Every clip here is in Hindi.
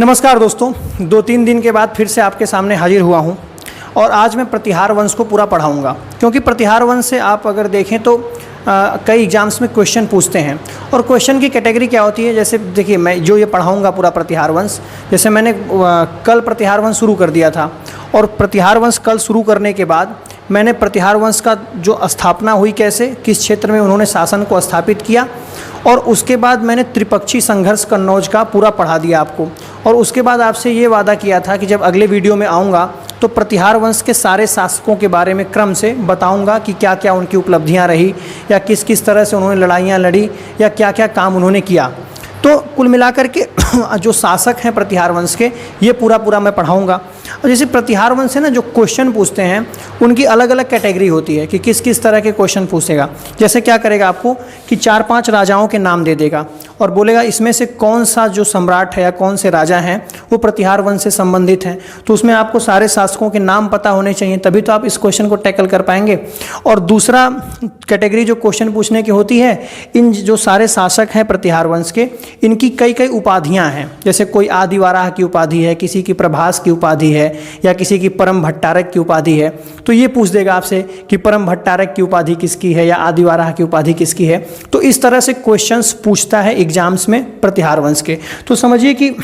नमस्कार दोस्तों, 2-3 दिन के बाद फिर से आपके सामने हाजिर हुआ हूं और आज मैं प्रतिहार वंश को पूरा पढ़ाऊंगा। क्योंकि प्रतिहार वंश से आप अगर देखें तो कई एग्जाम्स में क्वेश्चन पूछते हैं और क्वेश्चन की कैटेगरी क्या होती है। जैसे देखिए, मैं जो ये पढ़ाऊंगा पूरा प्रतिहार वंश, जैसे मैंने कल प्रतिहार वंश शुरू कर दिया था और प्रतिहार वंश कल शुरू करने के बाद मैंने प्रतिहार वंश का जो स्थापना हुई, कैसे किस क्षेत्र में उन्होंने शासन को स्थापित किया, और उसके बाद मैंने त्रिपक्षी संघर्ष कन्नौज का पूरा पढ़ा दिया आपको। और उसके बाद आपसे ये वादा किया था कि जब अगले वीडियो में आऊँगा तो प्रतिहार वंश के सारे शासकों के बारे में क्रम से बताऊंगा कि क्या क्या उनकी उपलब्धियां रही, या किस किस तरह से उन्होंने लड़ाइयां लड़ी, या क्या क्या काम उन्होंने किया। तो कुल मिलाकर के जो शासक हैं प्रतिहार वंश के, ये पूरा मैं पढ़ाऊंगा। और जैसे प्रतिहार वंश से ना जो क्वेश्चन पूछते हैं उनकी अलग अलग कैटेगरी होती है कि किस किस तरह के क्वेश्चन पूछेगा। जैसे क्या करेगा आपको कि 4-5 राजाओं के नाम दे देगा और बोलेगा इसमें से कौन सा जो सम्राट है या कौन से राजा हैं वो प्रतिहार वंश से संबंधित हैं। तो उसमें आपको सारे शासकों के नाम पता होने चाहिए, तभी तो आप इस क्वेश्चन को टैकल कर पाएंगे। और दूसरा कैटेगरी जो क्वेश्चन पूछने की होती है, इन जो सारे शासक हैं प्रतिहार वंश के, इनकी कई कई उपाधियां हैं। जैसे कोई आदिवाराह की उपाधि है, किसी की प्रभास की उपाधि है, या किसी की परम भट्टारक की उपाधि है। तो ये पूछ देगा आपसे कि परम भट्टारक की उपाधि किसकी है या आदिवाराह की उपाधि किसकी है। तो इस तरह से क्वेश्चंस पूछता है एग्जाम्स में प्रतिहार वंश के। तो समझिए कि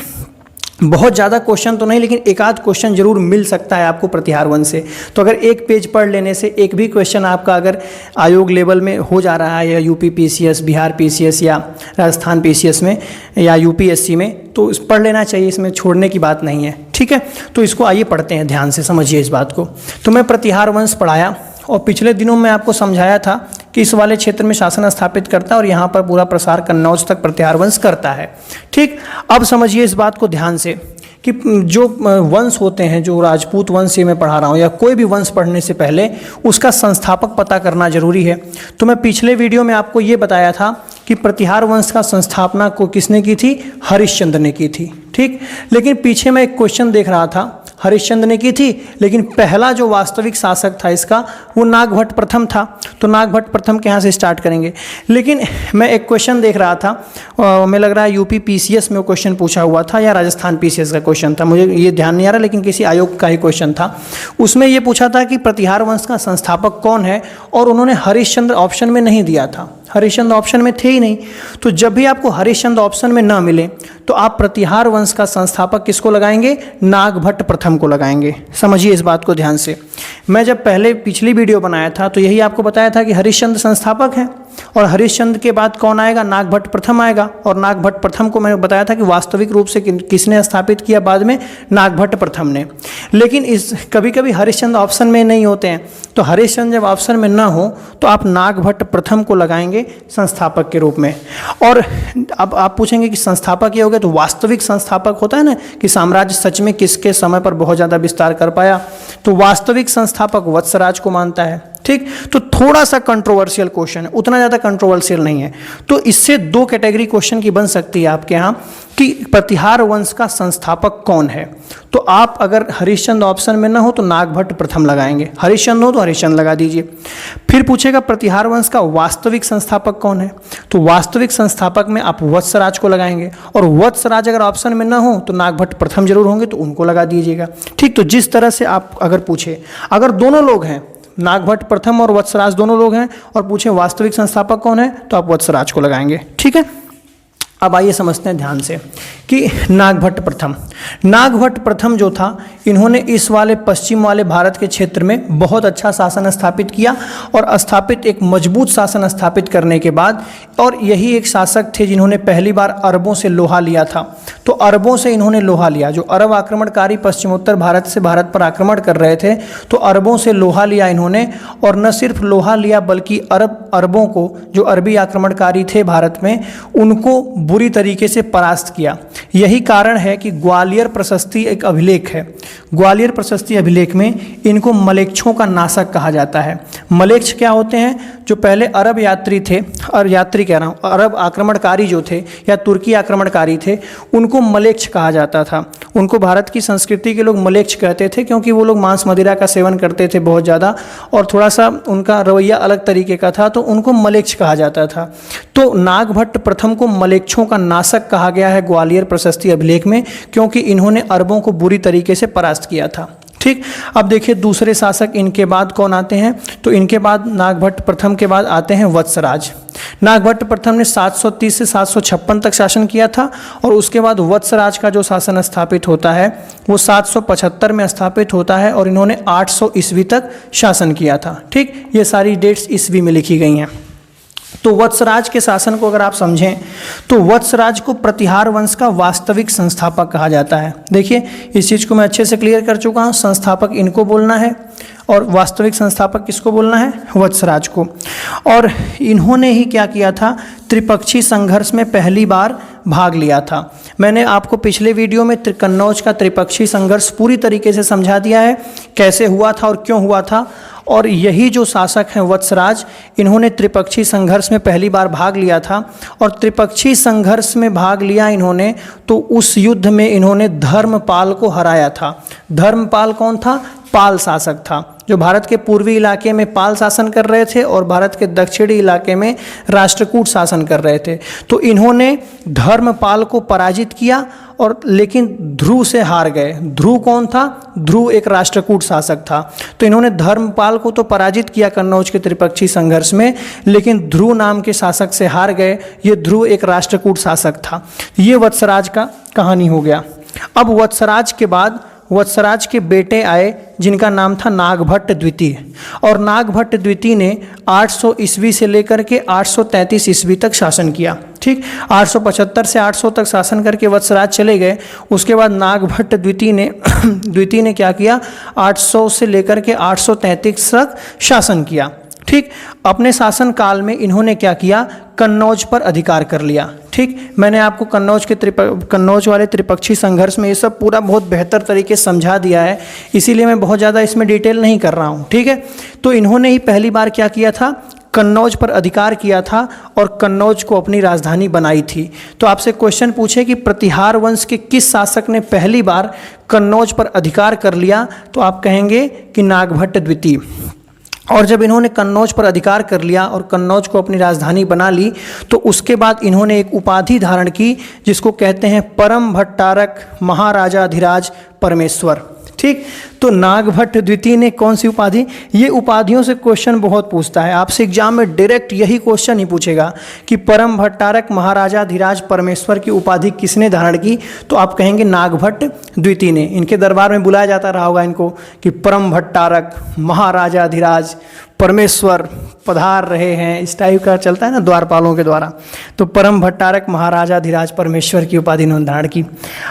बहुत ज़्यादा क्वेश्चन तो नहीं, लेकिन एक आध क्वेश्चन जरूर मिल सकता है आपको प्रतिहार वंश से। तो अगर एक पेज पढ़ लेने से एक भी क्वेश्चन आपका अगर आयोग लेवल में हो जा रहा है, या यूपी पीसीएस, बिहार पीसीएस, या राजस्थान पीसीएस में, या यूपीएससी में, तो पढ़ लेना चाहिए, इसमें छोड़ने की बात नहीं है। ठीक है, तो इसको आइए पढ़ते हैं, ध्यान से समझिए इस बात को। तो मैं प्रतिहार वंश पढ़ाया और पिछले दिनों में आपको समझाया था कि इस वाले क्षेत्र में शासन स्थापित करता है और यहाँ पर पूरा प्रसार कन्नौज तक प्रतिहार वंश करता है। ठीक, अब समझिए इस बात को ध्यान से कि जो वंश होते हैं, जो राजपूत वंश मैं पढ़ा रहा हूँ, या कोई भी वंश पढ़ने से पहले उसका संस्थापक पता करना जरूरी है। तो मैं पिछले वीडियो में आपको ये बताया था कि प्रतिहार वंश का संस्थापना को किसने की थी? हरिश्चंद्र ने की थी। ठीक, लेकिन पीछे मैं एक क्वेश्चन देख रहा था, हरिश्चंद्र ने की थी, लेकिन पहला जो वास्तविक शासक था इसका वो नागभट्ट प्रथम था। तो नागभट्ट प्रथम के यहाँ से स्टार्ट करेंगे। लेकिन मैं एक क्वेश्चन देख रहा था, हमें लग रहा है यूपी पीसीएस में वो क्वेश्चन पूछा हुआ था या राजस्थान पीसीएस का क्वेश्चन था, मुझे ये ध्यान नहीं आ रहा, लेकिन किसी आयोग का ही क्वेश्चन था। उसमें ये पूछा था कि प्रतिहार वंश का संस्थापक कौन है, और उन्होंने हरिश्चंद्र ऑप्शन में नहीं दिया था। हरिश्चंद्र ऑप्शन में थे ही नहीं। तो जब भी आपको हरिश्चंद्र ऑप्शन में ना मिले तो आप प्रतिहार वंश का संस्थापक किसको लगाएंगे? नागभट्ट प्रथम को लगाएंगे। समझिए इस बात को ध्यान से। मैं जब पहले पिछली वीडियो बनाया था तो यही आपको बताया था कि हरिश्चंद्र संस्थापक हैं, और हरिश्चंद्र के बाद कौन आएगा? नागभट्ट प्रथम आएगा। और नागभट्ट प्रथम को मैंने बताया था कि वास्तविक रूप से किसने स्थापित किया बाद में? नागभट्ट प्रथम ने। लेकिन इस कभी कभी हरिश्चंद्र ऑप्शन में नहीं होते हैं, तो हरिश्चंद्र जब ऑप्शन में ना हो तो आप नागभट्ट प्रथम को लगाएंगे संस्थापक के रूप में। और अब आप पूछेंगे कि संस्थापक ये हो गया, तो वास्तविक संस्थापक होता है ना कि साम्राज्य सच में किसके समय पर बहुत ज़्यादा विस्तार कर पाया, तो वास्तविक संस्थापक वत्सराज को मानता है। ठीक, तो थोड़ा सा कंट्रोवर्शियल क्वेश्चन है, उतना ज़्यादा कंट्रोवर्शियल नहीं है। तो इससे 2 कैटेगरी क्वेश्चन की बन सकती है आपके यहाँ कि प्रतिहार वंश का संस्थापक कौन है। तो आप अगर हरिश्चंद्र ऑप्शन में ना हो तो नागभट्ट प्रथम लगाएंगे, हरिश्चंद्र हो तो हरिश्चंद्र लगा दीजिए। फिर पूछेगा प्रतिहार वंश का वास्तविक संस्थापक कौन है, तो वास्तविक संस्थापक में आप वत्सराज को लगाएंगे, और वत्सराज अगर ऑप्शन में ना हो तो नागभट्ट प्रथम जरूर होंगे, तो उनको लगा दीजिएगा। ठीक, तो जिस तरह से आप अगर पूछे, अगर दोनों लोग हैं, नागभट्ट प्रथम और वत्सराज दोनों लोग हैं, और पूछे वास्तविक संस्थापक कौन है, तो आप वत्सराज को लगाएंगे। ठीक है, अब आइए समझते हैं ध्यान से कि नागभट्ट प्रथम जो था, इन्होंने इस वाले पश्चिम वाले भारत के क्षेत्र में बहुत अच्छा शासन स्थापित किया, और स्थापित एक मजबूत शासन स्थापित करने के बाद, और यही एक शासक थे जिन्होंने पहली बार अरबों से लोहा लिया था। तो अरबों से इन्होंने लोहा लिया, जो अरब आक्रमणकारी पश्चिमोत्तर भारत से भारत पर आक्रमण कर रहे थे, तो अरबों से लोहा लिया इन्होंने। और न सिर्फ लोहा लिया बल्कि अरबों को, जो अरबी आक्रमणकारी थे भारत में, उनको बुरी तरीके से परास्त किया। यही कारण है कि ग्वालियर प्रशस्ति एक अभिलेख है। ग्वालियर प्रशस्ति अभिलेख में इनको मलेच्छों का नाशक कहा जाता है। मलेच्छ क्या होते हैं? जो पहले अरब यात्री थे, और यात्री कह रहा हूँ, अरब आक्रमणकारी जो थे या तुर्की आक्रमणकारी थे, उनको मलेच्छ कहा जाता था। उनको भारत की संस्कृति के लोग मलेच्छ कहते थे, क्योंकि वो लोग मांस मदिरा का सेवन करते थे बहुत ज़्यादा, और थोड़ा सा उनका रवैया अलग तरीके का था, तो उनको मलेच्छ कहा जाता था। तो नागभट्ट प्रथम को मलेच्छों का नाशक कहा गया है ग्वालियर प्रशस्ति अभिलेख में, क्योंकि इन्होंने अरबों को बुरी तरीके से परास्त किया था। ठीक, अब देखिए दूसरे शासक इनके बाद कौन आते हैं, तो इनके बाद नागभट्ट प्रथम के बाद आते हैं वत्सराज। नागभट्ट प्रथम ने 730 से 756 तक शासन किया था, और उसके बाद वत्सराज का जो शासन स्थापित होता है वो 775 में स्थापित होता है, और इन्होंने 800 ईस्वी तक शासन किया था। ठीक, ये सारी डेट्स ईस्वी में लिखी गई हैं। तो वत्सराज के शासन को अगर आप समझें तो वत्सराज को प्रतिहार वंश का वास्तविक संस्थापक कहा जाता है। देखिए इस चीज़ को मैं अच्छे से क्लियर कर चुका हूँ, संस्थापक इनको बोलना है और वास्तविक संस्थापक किसको बोलना है, वत्सराज को। और इन्होंने ही क्या किया था, त्रिपक्षीय संघर्ष में पहली बार भाग लिया था। मैंने आपको पिछले वीडियो में कन्नौज का त्रिपक्षीय संघर्ष पूरी तरीके से समझा दिया है, कैसे हुआ था और क्यों हुआ था। और यही जो शासक हैं वत्सराज, इन्होंने त्रिपक्षीय संघर्ष में पहली बार भाग लिया था, और त्रिपक्षीय संघर्ष में भाग लिया इन्होंने, तो उस युद्ध में इन्होंने धर्मपाल को हराया था। धर्मपाल कौन था, पाल शासक था, जो भारत के पूर्वी इलाके में पाल शासन कर रहे थे और भारत के दक्षिणी इलाके में राष्ट्रकूट शासन कर रहे थे। तो इन्होंने धर्मपाल को पराजित किया, और लेकिन ध्रुव से हार गए। ध्रुव कौन था, ध्रुव एक राष्ट्रकूट शासक था। तो इन्होंने धर्मपाल को तो पराजित किया कन्नौज के त्रिपक्षीय संघर्ष में, लेकिन ध्रुव नाम के शासक से हार गए। ये ध्रुव एक राष्ट्रकूट शासक था। ये वत्सराज का कहानी हो गया। अब वत्सराज के बाद वत्सराज के बेटे आए, जिनका नाम था नागभट्ट द्वितीय, और नागभट्ट द्वितीय ने 800 ईस्वी से लेकर के 833 ईस्वी तक शासन किया। ठीक, 875 से 800 तक शासन करके वत्सराज चले गए। उसके बाद नागभट्ट द्वितीय ने क्या किया, 800 से लेकर के 833 तक शासन किया। ठीक, अपने शासन काल में इन्होंने क्या किया, कन्नौज पर अधिकार कर लिया। ठीक, मैंने आपको कन्नौज वाले त्रिपक्षीय संघर्ष में ये सब पूरा बहुत बेहतर तरीके से समझा दिया है, इसीलिए मैं बहुत ज़्यादा इसमें डिटेल नहीं कर रहा हूँ। ठीक है, तो इन्होंने ही पहली बार क्या किया था, कन्नौज पर अधिकार किया था और कन्नौज को अपनी राजधानी बनाई थी। तो आपसे क्वेश्चन पूछे कि प्रतिहार वंश के किस शासक ने पहली बार कन्नौज पर अधिकार कर लिया, तो आप कहेंगे कि नागभट्ट द्वितीय। और जब इन्होंने कन्नौज पर अधिकार कर लिया और कन्नौज को अपनी राजधानी बना ली, तो उसके बाद इन्होंने एक उपाधि धारण की, जिसको कहते हैं परम भट्टारक महाराजाधिराज परमेश्वर। ठीक, तो नागभट्ट द्वितीय ने कौन सी उपाधि, ये उपाधियों से क्वेश्चन बहुत पूछता है, आपसे एग्जाम में डायरेक्ट यही क्वेश्चन ही पूछेगा कि परम भट्टारक महाराजाधिराज परमेश्वर की उपाधि किसने धारण की, तो आप कहेंगे नागभट्ट द्वितीय ने। इनके दरबार में बुलाया जाता रहा होगा इनको कि परम भट्टारक महाराजाधिराज परमेश्वर पधार रहे हैं, इस टाइप का चलता है ना द्वारपालों के द्वारा। तो परम भट्टारक महाराजाधिराज परमेश्वर की उपाधि इन्होंने धारण की।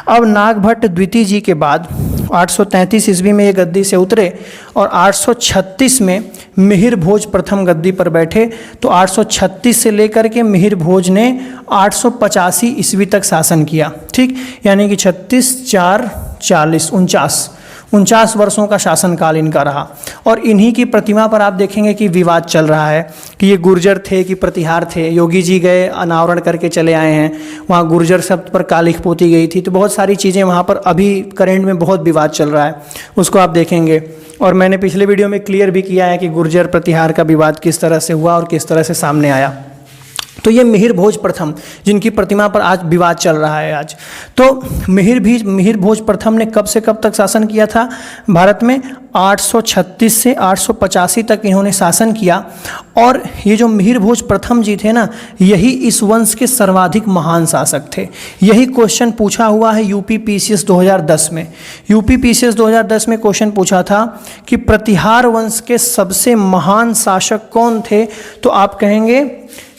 अब नागभट्ट द्वितीय जी के बाद 833 ईस्वी में ये गद्दी से उतरे, और 836 में मिहिर भोज प्रथम गद्दी पर बैठे। तो 836 से लेकर के मिहिर भोज ने 885 ईस्वी तक शासन किया। ठीक, यानी कि 36 4 40 49 वर्षों का शासनकाल इनका रहा। और इन्हीं की प्रतिमा पर आप देखेंगे कि विवाद चल रहा है कि ये गुर्जर थे कि प्रतिहार थे। योगी जी गए, अनावरण करके चले आए हैं, वहाँ गुर्जर शब्द पर कालिख पोती गई थी। तो बहुत सारी चीज़ें वहाँ पर अभी करेंट में बहुत विवाद चल रहा है, उसको आप देखेंगे। और मैंने पिछले वीडियो में क्लियर भी किया है कि गुर्जर प्रतिहार का विवाद किस तरह से हुआ और किस तरह से सामने आया। तो ये मिहिर भोज प्रथम, जिनकी प्रतिमा पर आज विवाद चल रहा है आज, तो मिहिर भोज प्रथम ने कब से कब तक शासन किया था भारत में, 836 से 885 तक इन्होंने शासन किया। और ये जो मिहिर भोज प्रथम जी थे ना, यही इस वंश के सर्वाधिक महान शासक थे। यही क्वेश्चन पूछा हुआ है यूपी पीसीएस 2010 में। यूपी पीसीएस 2010 में क्वेश्चन पूछा था कि प्रतिहार वंश के सबसे महान शासक कौन थे, तो आप कहेंगे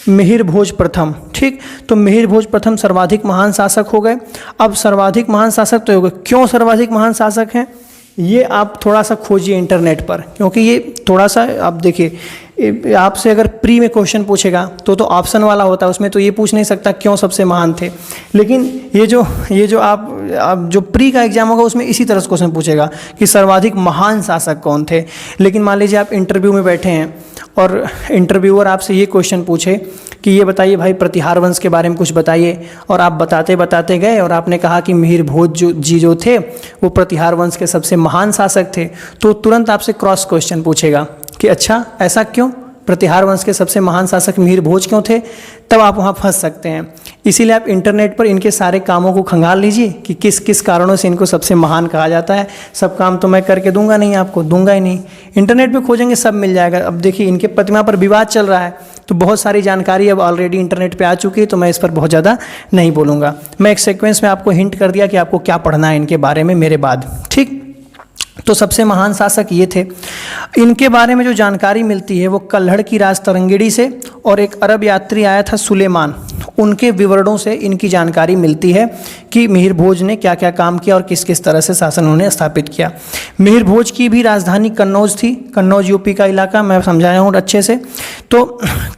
मिहिर भोज प्रथम। ठीक, तो मिहिर भोज प्रथम सर्वाधिक महान शासक हो गए। अब सर्वाधिक महान शासक तो हो गए, क्यों सर्वाधिक महान शासक हैं ये आप थोड़ा सा खोजिए इंटरनेट पर, क्योंकि ये थोड़ा सा आप देखिए आपसे अगर प्री में क्वेश्चन पूछेगा तो ऑप्शन वाला होता है, उसमें तो ये पूछ नहीं सकता क्यों सबसे महान थे। लेकिन ये जो आप जो प्री का एग्जाम होगा उसमें इसी तरह से क्वेश्चन पूछेगा कि सर्वाधिक महान शासक कौन थे। लेकिन मान लीजिए आप इंटरव्यू में बैठे हैं और इंटरव्यूअर आपसे ये क्वेश्चन पूछे कि ये बताइए भाई प्रतिहार वंश के बारे में कुछ बताइए, और आप बताते बताते गए और आपने कहा कि मिहिर भोज जो थे वो प्रतिहार वंश के सबसे महान शासक थे, तो तुरंत आपसे क्रॉस क्वेश्चन पूछेगा कि अच्छा ऐसा क्यों, प्रतिहार वंश के सबसे महान शासक मिहिर भोज क्यों थे, तब आप वहाँ फंस सकते हैं। इसीलिए आप इंटरनेट पर इनके सारे कामों को खंगाल लीजिए कि किस किस कारणों से इनको सबसे महान कहा जाता है। सब काम तो मैं करके दूंगा नहीं, आपको दूंगा ही नहीं, इंटरनेट पे खोजेंगे सब मिल जाएगा। अब देखिए इनके प्रतिमा पर विवाद चल रहा है, तो बहुत सारी जानकारी अब ऑलरेडी इंटरनेट पे आ चुकी है, तो मैं इस पर बहुत ज़्यादा नहीं बोलूँगा। मैं एक सीक्वेंस में आपको हिंट कर दिया कि आपको क्या पढ़ना है इनके बारे में मेरे बाद, ठीक। तो सबसे महान शासक ये थे। इनके बारे में जो जानकारी मिलती है वो कल्हड़ की राजतरंगिणी से और एक अरब यात्री आया था सुलेमान, उनके विवरणों से इनकी जानकारी मिलती है कि मिहिर भोज ने क्या क्या काम किया और किस किस तरह से शासन उन्होंने स्थापित किया। मिहिर भोज की भी राजधानी कन्नौज थी, कन्नौज यूपी का इलाका, मैं समझाया हूँ अच्छे से। तो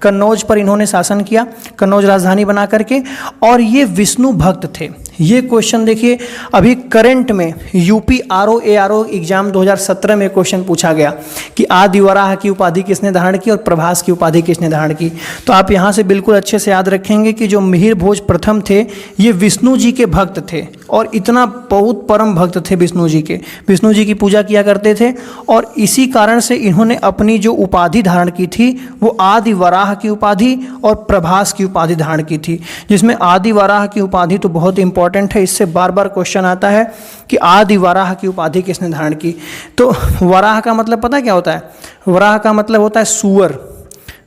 कन्नौज पर इन्होंने शासन किया, कन्नौज राजधानी बना करके, और ये विष्णु भक्त थे। ये क्वेश्चन देखिए अभी करंट में यूपी आरओ एग्जाम 2017 में क्वेश्चन पूछा गया कि आदि वराह की उपाधि किसने धारण की और प्रभास की उपाधि किसने धारण की। तो आप यहाँ से बिल्कुल अच्छे से याद रखेंगे कि जो मिहिर भोज प्रथम थे ये विष्णु जी के भक्त थे, और इतना बहुत परम भक्त थे विष्णु जी के, विष्णु जी की पूजा किया करते थे। और इसी कारण से इन्होंने अपनी जो उपाधि धारण की थी वो आदि वराह की उपाधि और प्रभास की उपाधि धारण की थी, जिसमें आदि वराह की उपाधि तो बहुत इंपॉर्टेंट है, इससे बार बार क्वेश्चन आता है कि आदि वराह की उपाधि किसने धारण की। तो वराह का मतलब पता क्या होता है? वराह का मतलब होता है सुअर।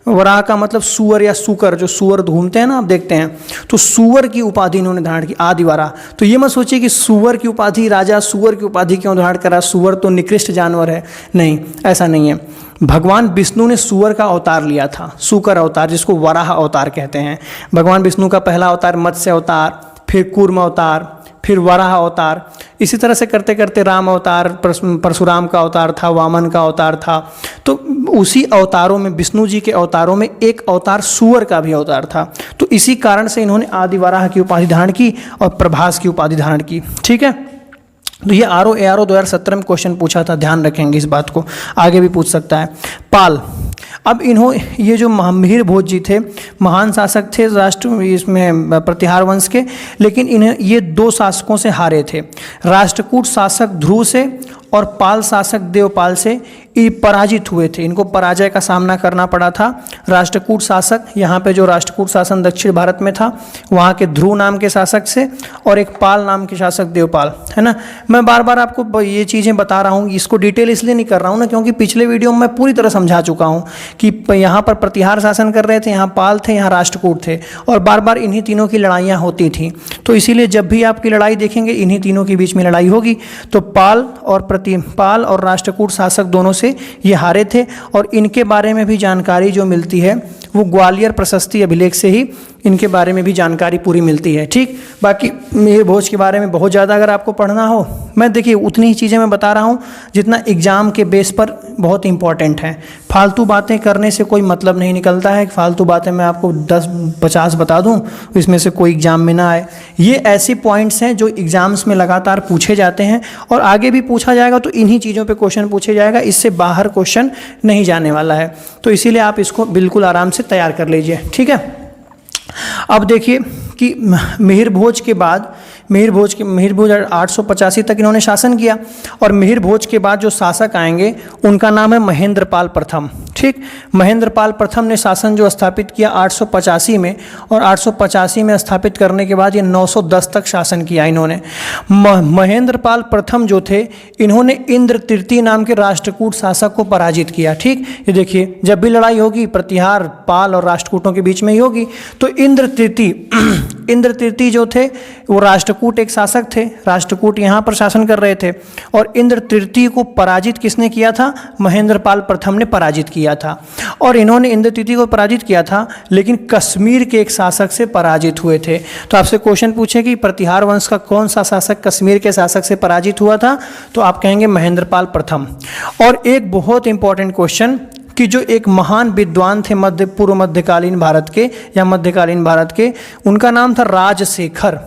वराह का मतलब सुअर या सुकर, जो सुअर घूमते हैं ना, आप देखते हैं, तो सुअर की उपाधि इन्होंने धारण की, आदि वराह। तो ये मत सोचिए कि सुअर की उपाधि, राजा सुअर की उपाधि क्यों धारण करा, सुअर तो निकृष्ट जानवर है, नहीं, ऐसा नहीं है। भगवान विष्णु ने सुअर का अवतार लिया था, सुकर अवतार, जिसको वराह अवतार कहते हैं। भगवान विष्णु का पहला अवतार मत्स्य अवतार, फिर कूर्म अवतार, फिर वराह अवतार, इसी तरह से करते करते राम अवतार, परशुराम का अवतार था, वामन का अवतार था। तो उसी अवतारों में, विष्णु जी के अवतारों में एक अवतार सुअर का भी अवतार था। तो इसी कारण से इन्होंने आदि वराह की उपाधि धारण की और प्रभास की उपाधि धारण की, ठीक है। तो ये आरओ 2017 में क्वेश्चन पूछा था, ध्यान रखेंगे इस बात को, आगे भी पूछ सकता है। पाल, अब ये जो मिहिर भोज जी थे महान शासक थे राष्ट्र इसमें प्रतिहार वंश के, लेकिन इन्हें ये दो शासकों से हारे थे, राष्ट्रकूट शासक ध्रुव से और पाल शासक देवपाल से ये पराजित हुए थे। इनको पराजय का सामना करना पड़ा था। राष्ट्रकूट शासक, यहाँ पे जो राष्ट्रकूट शासन दक्षिण भारत में था, वहाँ के ध्रुव नाम के शासक से, और एक पाल नाम के शासक देवपाल, है ना। मैं बार बार आपको ये चीज़ें बता रहा हूँ, इसको डिटेल इसलिए नहीं कर रहा हूँ ना, क्योंकि पिछले वीडियो में मैं पूरी तरह समझा चुका हूँ कि यहाँ पर प्रतिहार शासन कर रहे थे, यहाँ पाल थे, यहाँ राष्ट्रकूट थे, और बार बार इन्हीं तीनों की लड़ाइयाँ होती थी। तो इसीलिए जब भी आपकी लड़ाई देखेंगे इन्हीं तीनों के बीच में लड़ाई होगी। तो पाल और राष्ट्रकूट शासक दोनों से ये हारे थे, और इनके बारे में भी जानकारी जो मिलती है वो ग्वालियर प्रशस्ति अभिलेख से ही इनके बारे में भी जानकारी पूरी मिलती है, ठीक। बाकी मिहिर भोज के बारे में बहुत ज़्यादा अगर आपको पढ़ना हो, मैं देखिए उतनी ही चीज़ें मैं बता रहा हूँ जितना एग्ज़ाम के बेस पर बहुत इंपॉर्टेंट है। फालतू बातें करने से कोई मतलब नहीं निकलता है। फालतू बातें मैं आपको 10-50 बता दूँ, इसमें से कोई एग्ज़ाम में ना आए। ये ऐसे पॉइंट्स हैं जो एग्ज़ाम्स में लगातार पूछे जाते हैं, और आगे भी पूछा जाएगा तो इन्हीं चीज़ों पर क्वेश्चन पूछे जाएगा, इससे बाहर क्वेश्चन नहीं जाने वाला है। तो इसीलिए आप इसको बिल्कुल आराम से तैयार कर लीजिए, ठीक है। अब देखिए कि मिहिर भोज के बाद मिहिर भोज 885 तक इन्होंने शासन किया, और मिहिर भोज के बाद जो शासक आएंगे उनका नाम है महेंद्रपाल प्रथम, ठीक। महेंद्रपाल प्रथम ने शासन जो स्थापित किया 885 में, और 885 में स्थापित करने के बाद ये 910 तक शासन किया इन्होंने। महेंद्रपाल प्रथम जो थे, इन्होंने इंद्र तृतीय नाम के राष्ट्रकूट शासक को पराजित किया, ठीक। ये देखिए जब भी लड़ाई होगी प्रतिहार, पाल और राष्ट्रकूटों के बीच में ही होगी। तो इंद्र तृतीय जो थे वो राष्ट्रकूट एक शासक थे, राष्ट्रकूट यहाँ पर शासन कर रहे थे, और इंद्र तृतीय को पराजित किसने किया था? महेंद्रपाल प्रथम ने पराजित किया था। और इन्होंने इंद्र तृतीय को पराजित किया था, लेकिन कश्मीर के एक शासक से पराजित हुए थे। तो आपसे क्वेश्चन पूछे कि प्रतिहार वंश का कौन सा शासक कश्मीर के शासक से पराजित हुआ था, तो आप कहेंगे महेंद्रपाल प्रथम। और एक बहुत इंपॉर्टेंट क्वेश्चन कि कि जो एक महान विद्वान थे पूर्व मध्यकालीन भारत के या मध्यकालीन भारत के, उनका नाम था राजशेखर।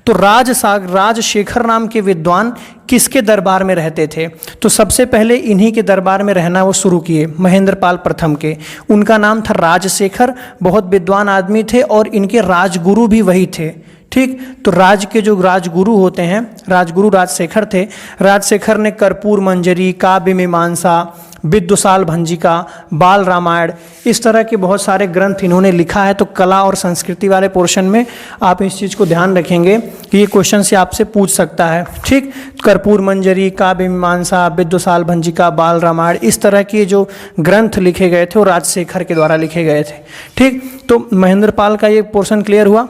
तो राजशेखर नाम के विद्वान किसके दरबार में रहते थे? तो सबसे पहले इन्हीं के दरबार में रहना वो शुरू किए, महेंद्रपाल प्रथम के। उनका नाम था राजशेखर, बहुत विद्वान आदमी थे और इनके राजगुरु भी वही थे। ठीक, तो राज के जो राजगुरु होते हैं, राजगुरु राजशेखर थे। राजशेखर ने कर्पूर मंजरी, काव्य मीमांसा, विद्वसाल भंजिका, बाल रामायण, इस तरह के बहुत सारे ग्रंथ इन्होंने लिखा है। तो कला और संस्कृति वाले पोर्शन में आप इस चीज़ को ध्यान रखेंगे कि ये क्वेश्चन से आपसे पूछ सकता है। ठीक, कर्पूर मंजरी, काव्य मीमांसा, विद्वसाल भंजिका, बाल रामायण, इस तरह के जो ग्रंथ लिखे गए थे वो राजशेखर के द्वारा लिखे गए थे। ठीक, तो महेंद्रपाल का ये पोर्शन क्लियर हुआ।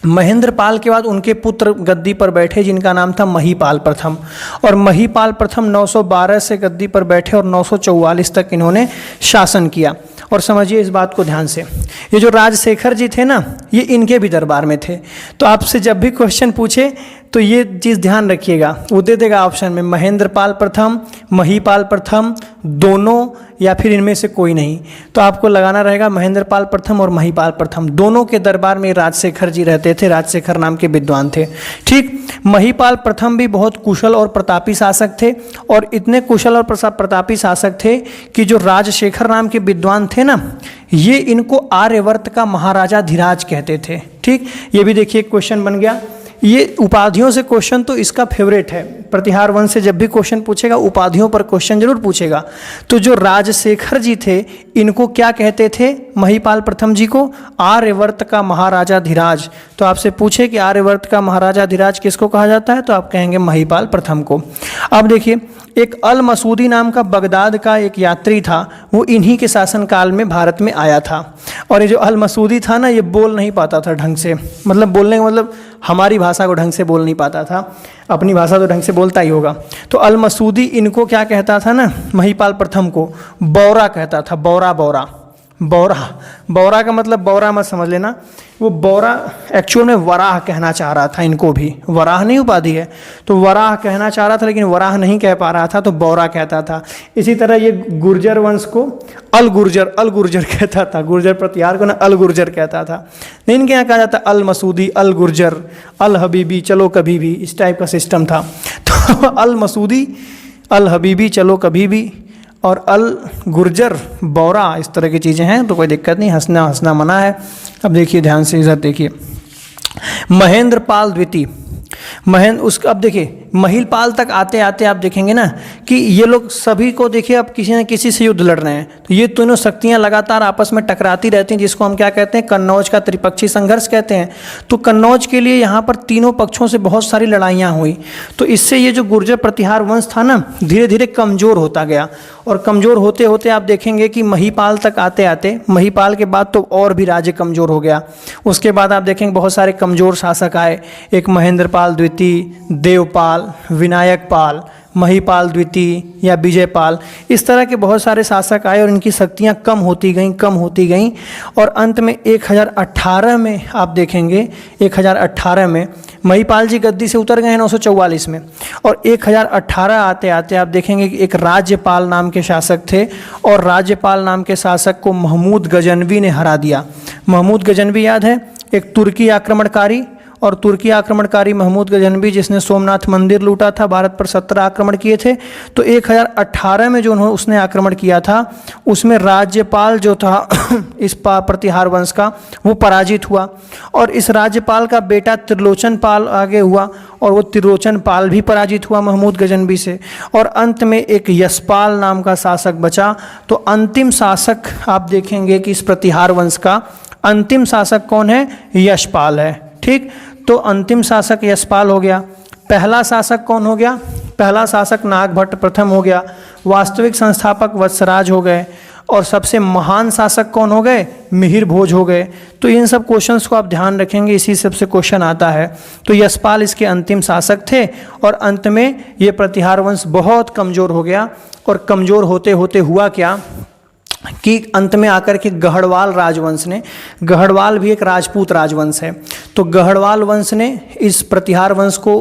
महेंद्रपाल के बाद उनके पुत्र गद्दी पर बैठे जिनका नाम था महीपाल प्रथम, और महीपाल प्रथम 912 से गद्दी पर बैठे और 944 तक इन्होंने शासन किया। और समझिए इस बात को ध्यान से, ये जो राजशेखर जी थे ना, ये इनके भी दरबार में थे। तो आपसे जब भी क्वेश्चन पूछे तो ये चीज़ ध्यान रखिएगा, वो दे देगा ऑप्शन में महेंद्रपाल प्रथम, महीपाल प्रथम, दोनों या फिर इनमें से कोई नहीं। तो आपको लगाना रहेगा महेंद्रपाल प्रथम और महीपाल प्रथम, दोनों के दरबार में राजशेखर जी रहते थे, राजशेखर नाम के विद्वान थे। ठीक, महीपाल प्रथम भी बहुत कुशल और प्रतापी शासक थे, और इतने कुशल और प्रतापी शासक थे कि जो राजशेखर नाम के विद्वान थे ना, ये इनको आर्यवर्त का महाराजा धीराज कहते थे। ठीक, ये भी देखिए क्वेश्चन बन गया। ये उपाधियों से क्वेश्चन तो इसका फेवरेट है, प्रतिहार वंश से जब भी क्वेश्चन पूछेगा उपाधियों पर क्वेश्चन जरूर पूछेगा। तो जो राजशेखर जी थे इनको क्या कहते थे? महीपाल प्रथम जी को आर्यवर्त का महाराजा धीराज। तो आपसे पूछे कि आर्यवर्त का महाराजा धीराज किसको कहा जाता है, तो आप कहेंगे महीपाल प्रथम को। अब देखिए, एक अल मसूदी नाम का बगदाद का एक यात्री था, वो इन्हीं के शासनकाल में भारत में आया था। और ये जो अल मसूदी था ना, ये बोल नहीं पाता था ढंग से, मतलब बोलने का मतलब हमारी भाषा को ढंग से बोल नहीं पाता था, अपनी भाषा तो ढंग से बोलता ही होगा। तो अल मसूदी इनको क्या कहता था ना, महीपाल प्रथम को बौरा कहता था। बौरा बौरा बौरा बौरा का मतलब बौरा मत समझ लेना, वो बौरा एक्चुअल में वराह कहना चाह रहा था। इनको भी वराह नहीं उपाधि है, तो वराह कहना चाह रहा था लेकिन वराह नहीं कह पा रहा था, तो बौरा कहता था। इसी तरह ये गुर्जर वंश को अल गुर्जर कहता था, गुर्जर प्रतिहार को ना अल गुर्जर कहता था। नहीं, इनके यहाँ कहा जाता अल मसूदी, अल गुर्जर, अल हबीबी, चलो कभी भी, इस टाइप का सिस्टम था। तो अल मसूदी, अल हबीबी, चलो कभी भी, और अल गुर्जर, बौरा, इस तरह की चीज़ें हैं। तो कोई दिक्कत नहीं, हंसना मना है। अब देखिए ध्यान से, इधर देखिए, महेंद्रपाल द्वितीय, अब देखिए महिलपाल तक आते आते आप देखेंगे ना कि ये लोग सभी को देखिए अब किसी न किसी से युद्ध लड़ रहे हैं। तो ये तीनों शक्तियां लगातार आपस में टकराती रहती हैं, जिसको हम क्या कहते हैं, कन्नौज का त्रिपक्षीय संघर्ष कहते हैं। तो कन्नौज के लिए यहाँ पर तीनों पक्षों से बहुत सारी लड़ाइयाँ हुई। तो इससे ये जो गुर्जर प्रतिहार वंश था ना, धीरे धीरे कमज़ोर होता गया, और कमज़ोर होते होते आप देखेंगे कि महीपाल तक आते आते, महीपाल के बाद तो और भी राज्य कमज़ोर हो गया। उसके बाद आप देखेंगे बहुत सारे कमज़ोर शासक आए, एक महेंद्रपाल द्वितीय, देवपाल, विनायक पाल, महीपाल द्वितीय या विजयपाल, इस तरह के बहुत सारे शासक आए और इनकी शक्तियां कम होती गईं, और अंत में 1018 में आप देखेंगे, 1018 में महीपाल जी गद्दी से उतर गए हैं 944 में, और 1018 आते आते आप देखेंगे कि एक राज्यपाल नाम के शासक थे, और राज्यपाल नाम के शासक को महमूद गजनवी ने हरा दिया। महमूद गजनवी याद है, एक तुर्की आक्रमणकारी, और तुर्की आक्रमणकारी महमूद गजनवी जिसने सोमनाथ मंदिर लूटा था, भारत पर 17 आक्रमण किए थे। तो 1018 में जो उसने आक्रमण किया था, उसमें राज्यपाल जो था इस प्रतिहार वंश का, वो पराजित हुआ, और इस राज्यपाल का बेटा त्रिलोचन पाल आगे हुआ, और वो त्रिलोचन पाल भी पराजित हुआ महमूद गजनवी से, और अंत में एक यशपाल नाम का शासक बचा। तो अंतिम शासक आप देखेंगे कि इस प्रतिहार वंश का अंतिम शासक कौन है, यशपाल है। ठीक, तो अंतिम शासक यशपाल हो गया। पहला शासक कौन हो गया, पहला शासक नागभट्ट प्रथम हो गया। वास्तविक संस्थापक वत्सराज हो गए, और सबसे महान शासक कौन हो गए, मिहिर भोज हो गए। तो इन सब क्वेश्चंस को आप ध्यान रखेंगे, इसी सबसे क्वेश्चन आता है। तो यशपाल इसके अंतिम शासक थे, और अंत में ये प्रतिहार वंश बहुत कमज़ोर हो गया, और कमज़ोर होते होते हुआ क्या कि अंत में आकर के गढ़वाल राजवंश ने, गढ़वाल भी एक राजपूत राजवंश है, तो गढ़वाल वंश ने इस प्रतिहार वंश को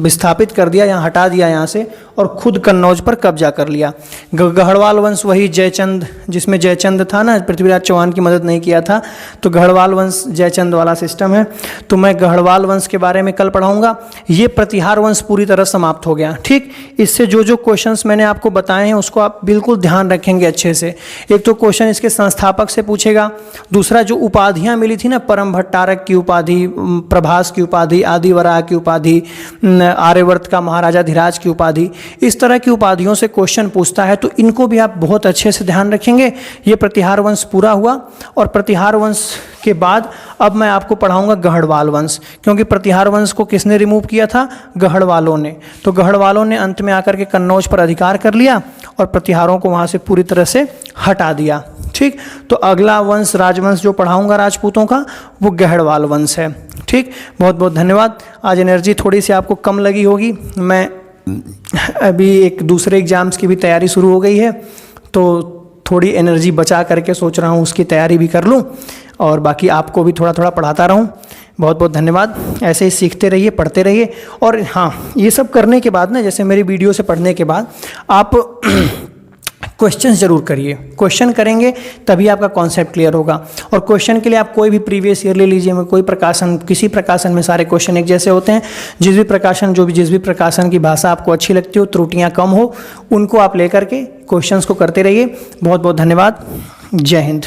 विस्थापित कर दिया, यहाँ हटा दिया यहाँ से, और खुद कन्नौज पर कब्जा कर लिया। गढ़वाल वंश वही जयचंद, जिसमें जयचंद था ना, पृथ्वीराज चौहान की मदद नहीं किया था, तो गढ़वाल वंश जयचंद वाला सिस्टम है। तो मैं गढ़वाल वंश के बारे में कल पढ़ाऊंगा। ये प्रतिहार वंश पूरी तरह समाप्त हो गया। ठीक, इससे जो जो क्वेश्चंस मैंने आपको बताए हैं उसको आप बिल्कुल ध्यान रखेंगे अच्छे से। एक तो क्वेश्चन इसके संस्थापक से पूछेगा, दूसरा जो उपाधियां मिली थी ना, परम भट्टारक की उपाधि, प्रभास की उपाधि, आदिवराह की उपाधि, आर्यवर्त का महाराजा धीराज की उपाधि, इस तरह की उपाधियों से क्वेश्चन पूछता है, तो इनको भी आप बहुत अच्छे से ध्यान रखेंगे। ये प्रतिहार वंश पूरा हुआ और प्रतिहार वंश के बाद अब मैं आपको पढ़ाऊंगा गढ़वाल वंश, क्योंकि प्रतिहार वंश को किसने रिमूव किया था? गढ़वालों ने। तो गढ़वालों ने अंत में आकर के कन्नौज पर अधिकार कर लिया और प्रतिहारों को वहाँ से पूरी तरह से हटा दिया। ठीक, तो अगला वंश राजवंश जो पढ़ाऊंगा राजपूतों का, वो गढ़वाल वंश है। ठीक, बहुत बहुत धन्यवाद। आज एनर्जी थोड़ी सी आपको कम लगी होगी, मैं अभी एक दूसरे एग्जाम्स की भी तैयारी शुरू हो गई है, तो थोड़ी एनर्जी बचा करके सोच रहा हूँ उसकी तैयारी भी कर लूँ और बाकी आपको भी थोड़ा थोड़ा पढ़ाता रहूँ। बहुत बहुत धन्यवाद। ऐसे ही सीखते रहिए, पढ़ते रहिए। और हाँ, ये सब करने के बाद ना, जैसे मेरी वीडियो से पढ़ने के बाद आप क्वेश्चंस जरूर करिए। क्वेश्चन करेंगे तभी आपका कॉन्सेप्ट क्लियर होगा। और क्वेश्चन के लिए आप कोई भी प्रीवियस ईयर ले लीजिए, में कोई प्रकाशन, किसी प्रकाशन में सारे क्वेश्चन एक जैसे होते हैं। जिस भी प्रकाशन की भाषा आपको अच्छी लगती हो, त्रुटियां कम हो, उनको आप लेकर के क्वेश्चंस को करते रहिए। बहुत बहुत धन्यवाद। जय हिंद।